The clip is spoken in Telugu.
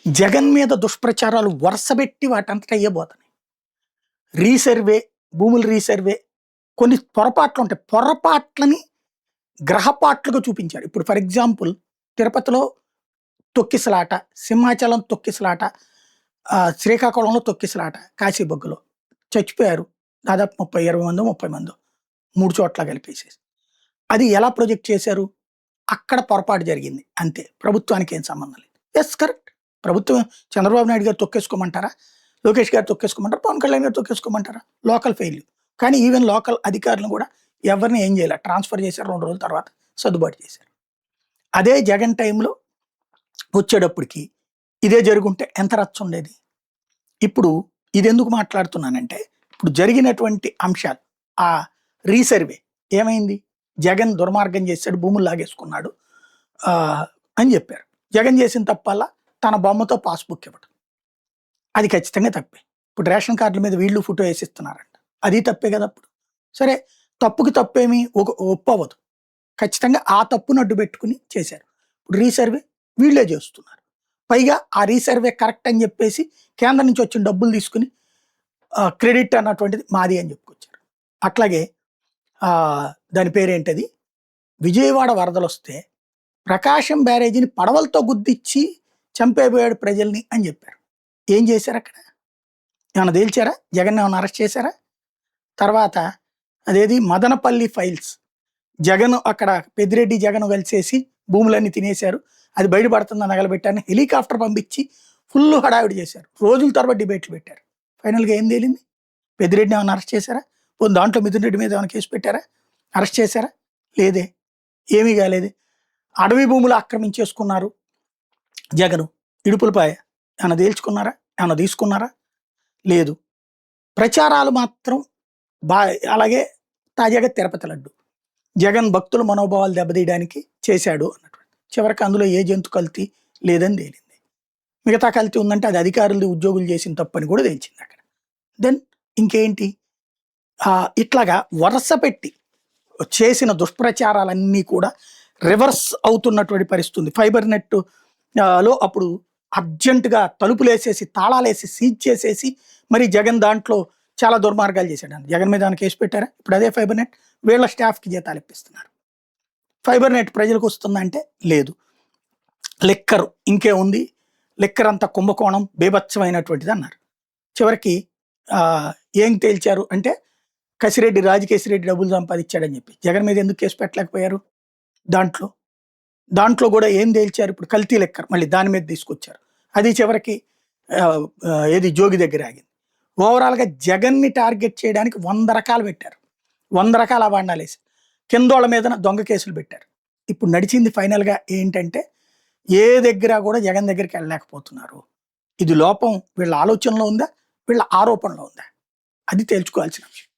జగన్ మీద దుష్ప్రచారాలు వరుసబెట్టి వాటంతటా అయ్యబోతున్నాయి. రీసర్వే, భూముల రీసర్వే, కొన్ని పొరపాట్లు ఉంటాయి. పొరపాట్లని గ్రహపాట్లుగా చూపించారు. ఇప్పుడు ఫర్ ఎగ్జాంపుల్ తిరుపతిలో తొక్కిసలాట, సింహాచలం తొక్కిసలాట, శ్రీకాకుళంలో తొక్కిసలాట, కాశీబొగ్గులో చచ్చిపోయారు. దాదాపు 20 మందో 30 మందో 3 చోట్ల కలిపేసేసి. అది ఎలా ప్రొజెక్ట్ చేశారు? అక్కడ పొరపాటు జరిగింది అంతే. ప్రభుత్వానికి ఏం సంబంధం లేదు. Yes, correct. ప్రభుత్వం చంద్రబాబు నాయుడు గారు తొక్కేసుకోమంటారా? లోకేష్ గారు తొక్కేసుకోమంటారా? పవన్ కళ్యాణ్ గారు తొక్కేసుకోమంటారా? Local failure. కానీ ఈవెన్ లోకల్ అధికారులను కూడా ఎవరిని ఏం చేయాలి, ట్రాన్స్ఫర్ చేశారు. 2 రోజుల తర్వాత సర్దుబాటు చేశారు. అదే జగన్ టైంలో వచ్చేటప్పటికి ఇదే జరుగుంటే ఎంత రచ్చ ఉండేది. ఇప్పుడు ఇది ఎందుకు మాట్లాడుతున్నానంటే, ఇప్పుడు జరిగినటువంటి అంశాలు, ఆ రీసర్వే ఏమైంది? జగన్ దుర్మార్గం చేశాడు, భూములు లాగేసుకున్నాడు అని చెప్పారు. జగన్ చేసిన తప్పల్లా తన బొమ్మతో పాస్బుక్ ఇవ్వడం, అది ఖచ్చితంగా తప్పే. ఇప్పుడు రేషన్ కార్డుల మీద వీళ్ళు ఫోటో వేసిస్తున్నారంట, అది తప్పే కదా. అప్పుడు సరే, తప్పుకి తప్పేమి ఒప్పవదు. ఖచ్చితంగా ఆ తప్పును అడ్డు పెట్టుకుని చేశారు. ఇప్పుడు రీసర్వే వీళ్ళే చేస్తున్నారు. పైగా ఆ రీసర్వే కరెక్ట్ అని చెప్పేసి కేంద్రం నుంచి వచ్చిన డబ్బులు తీసుకుని క్రెడిట్ అన్నటువంటిది మాది అని చెప్పుకొచ్చారు. అట్లాగే దాని పేరేంటది, విజయవాడ వరదలు వస్తే ప్రకాశం బ్యారేజీని పడవలతో గుద్దిచ్చి చంపేపోయాడు ప్రజల్ని అని చెప్పారు. ఏం చేశారు అక్కడ? ఏమైనా తేల్చారా? జగన్ ఏమైనా అరెస్ట్ చేశారా? తర్వాత అదేది మదనపల్లి ఫైల్స్, జగన్ అక్కడ పెద్దిరెడ్డి జగన్ కలిసేసి భూములన్నీ తినేశారు, అది బయటపడుతుందని నగలబెట్టారని హెలికాప్టర్ పంపించి ఫుల్ హడావిడి చేశారు. రోజుల తర్వాత డిబేట్లు పెట్టారు. ఫైనల్గా ఏం తేలింది? పెద్దిరెడ్డిని ఏమైనా అరెస్ట్ చేశారా? దాంట్లో మిథున్ రెడ్డి మీద ఏమైనా కేసు పెట్టారా? అరెస్ట్ చేశారా? లేదే, ఏమీ కాలేదే. అడవి భూములు ఆక్రమించేసుకున్నారు జగను, ఇడుపులపాయ ఏమైనా తేల్చుకున్నారా? ఏమైనా తీసుకున్నారా? లేదు. ప్రచారాలు మాత్రం అలాగే తాజాగా తిరుపతి లడ్డు జగన్ భక్తుల మనోభావాలు దెబ్బతీయడానికి చేశాడు అన్నటువంటి, చివరికి అందులో ఏ జంతు కల్తీ లేదని తేలింది. మిగతా కల్తీ ఉందంటే అది అధికారులు ఉద్యోగులు చేసిన తప్పని కూడా తేల్చింది అక్కడ. దెన్ ఇంకేంటి? ఇట్లాగా వరుస పెట్టి చేసిన దుష్ప్రచారాలన్నీ కూడా రివర్స్ అవుతున్నటువంటి పరిస్థితి ఉంది. ఫైబర్ నెట్ లో అప్పుడు అర్జెంటుగా తలుపులు వేసేసి తాళాలేసి సీజ్ చేసేసి మరి జగన్ దాంట్లో చాలా దుర్మార్గాలు చేశాడు. జగన్ మీద ఏమైనా కేసు పెట్టారా? ఇప్పుడు అదే ఫైబర్ నెట్ వీళ్ళ స్టాఫ్కి జీతాలు ఇప్పిస్తున్నారు. ఫైబర్ నెట్ ప్రజలకు వస్తుందంటే లేదు. లిక్కర్ ఇంకే ఉంది, లిక్కర్ అంతా కుంభకోణం బీభత్సమైనటువంటిది అన్నారు. చివరికి ఏం తేల్చారు అంటే, కసిరెడ్డి రాజకేశిరెడ్డి డబ్బులు సంపాదించాడని చెప్పి జగన్ మీద ఎందుకు కేసు పెట్టలేకపోయారు? దాంట్లో కూడా ఏం తేల్చారు? ఇప్పుడు కల్తీ లెక్కర్ మళ్ళీ దాని మీద తీసుకొచ్చారు. అది చివరికి ఏది జోగి దగ్గర ఆగింది. ఓవరాల్గా జగన్ని టార్గెట్ చేయడానికి 100 రకాలు పెట్టారు, 100 రకాల అవాండాలు వేసి కిందోళ్ళ మీద దొంగ కేసులు పెట్టారు. ఇప్పుడు నడిచింది ఫైనల్గా ఏంటంటే, ఏ దగ్గర కూడా జగన్ దగ్గరికి వెళ్ళలేకపోతున్నారు. ఇది లోపం వీళ్ళ ఆలోచనలో ఉందా, వీళ్ళ ఆరోపణలో ఉందా? అది తేల్చుకోవాల్సిన విషయం.